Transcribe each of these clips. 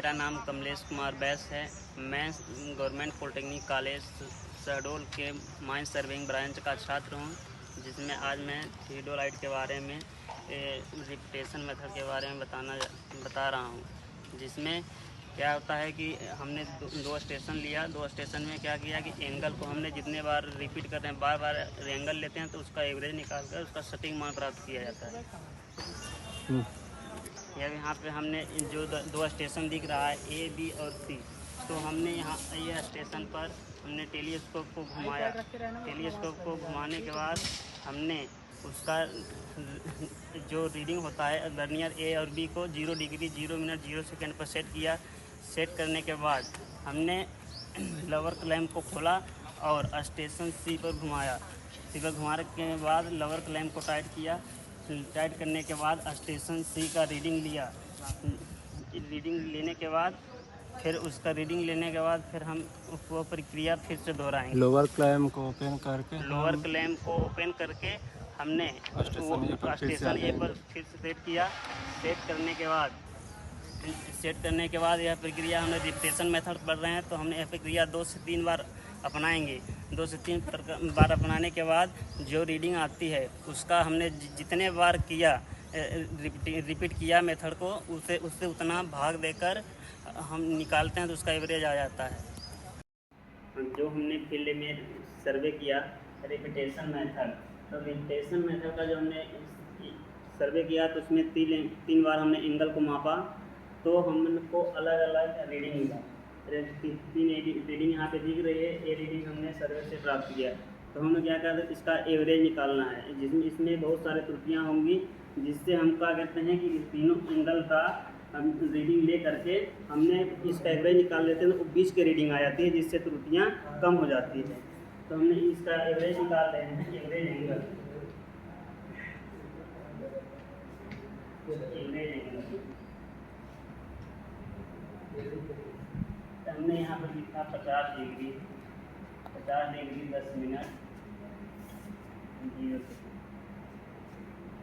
मेरा नाम कमलेश कुमार बैस है। मैं गवर्नमेंट पॉलिटेक्निक कॉलेज शहडोल के माइन सर्विंग ब्रांच का छात्र हूँ, जिसमें आज मैं थियोडोलाइट के बारे में रिपीटेशन मेथड के बारे में बता रहा हूँ। जिसमें क्या होता है कि हमने दो स्टेशन लिया। दो स्टेशन में क्या किया कि एंगल को हमने जितने बार रिपीट करते हैं, बार बार एंगल लेते हैं, तो उसका एवरेज निकाल कर उसका सटीक मान प्राप्त किया जाता है। यह यहाँ पे हमने जो दो स्टेशन दिख रहा है ए, बी और सी, तो हमने यहाँ ये स्टेशन पर हमने टेलीस्कोप को घुमाया। टेलीस्कोप को घुमाने के बाद हमने उसका जो रीडिंग होता है वर्नियर ए और बी को 0 डिग्री 0 मिनट 0 सेकेंड पर सेट किया। सेट करने के बाद हमने लोअर क्लैंप को खोला और स्टेशन सी पर घुमाया। सी पर घुमाने के बाद लोअर क्लैंप को टाइट किया। टाइट करने के बाद स्टेशन सी का रीडिंग लिया। रीडिंग लेने के बाद फिर उसका रीडिंग लेने के बाद फिर हम वो प्रक्रिया फिर से दोहराएंगे। लोअर क्लैंप को ओपन करके हमने स्टेशन ए पर फिर से सेट किया। सेट करने के बाद यह प्रक्रिया हमने रिपीटेशन मेथड पढ़ रहे हैं, तो हमने यह प्रक्रिया 2 से 3 बार अपनाएंगे। 2 से 3 बार अपनाने के बाद जो रीडिंग आती है उसका हमने जितने बार किया रिपीट किया मेथड को, उससे उतना भाग देकर हम निकालते हैं, तो उसका एवरेज आ जाता है। जो हमने फील्ड में सर्वे किया रिपीटेशन मेथड, तो रिपीटेशन मेथड का जो हमने सर्वे किया तो उसमें 3 बार हमने एंगल को मापा, तो हमको अलग अलग रीडिंग मिला। 3 रीडिंग यहाँ पे दिख रही है। ये रीडिंग हमने सर्वे से प्राप्त किया। तो हमने क्या कहा, इसका एवरेज निकालना है, जिसमें इसमें बहुत सारी त्रुटियाँ होंगी, जिससे हम क्या कहते हैं कि इस तीनों एंगल का हम रीडिंग ले करके हमने इसका एवरेज निकाल लेते हैं, तो 20 की रीडिंग आ जाती है, जिससे त्रुटियाँ कम हो जाती है। तो हमने इसका एवरेज निकाल रहे हैं, एवरेज एंगल। हमने यहाँ पर लिखा 50 degree 10 minute 0 second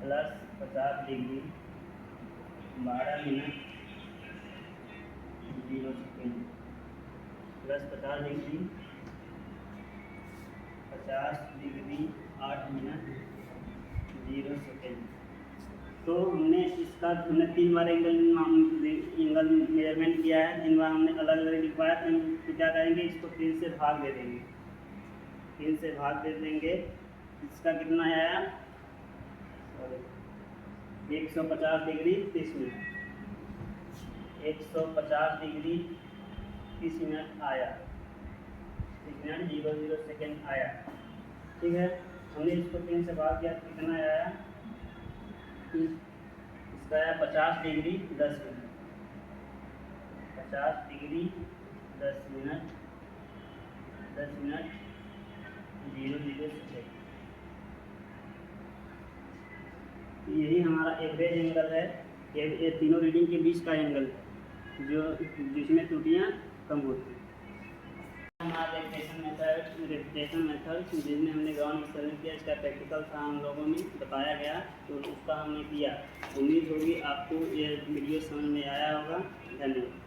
plus 50 degree 12 minute 0 second plus 50 degree 8 minute 0 second. तो हमने 3 बार एंगल मेजरमेंट किया है। 3 बार हमने अलग अलग लिखवाया, तो हम क्या करेंगे, इसको 3 से भाग दे देंगे। 3 से भाग दे देंगे, इसका कितना आया, 150 डिग्री 30 मिनट 150 डिग्री 30 मिनट आया, 30 मिनट 0 सेकेंड आया। ठीक है, हमने इसको 3 से भाग किया, कितना आया, इसका आया 50 degree 10 minute 50 degree 10 minute 0 second. यही हमारा एवरेज एंगल है। ये तीनों रीडिंग के बीच का एंगल है, जिसमें त्रुटियाँ कम होती हैं। हमारा रिपीटेशन मेथड जिसमें हमने ग्राउंड में सर्वे किया, इसका प्रैक्टिकल था, हम लोगों ने बताया गया, तो उसका हमने किया। उम्मीद होगी आपको ये वीडियो समझ में आया होगा। धन्यवाद।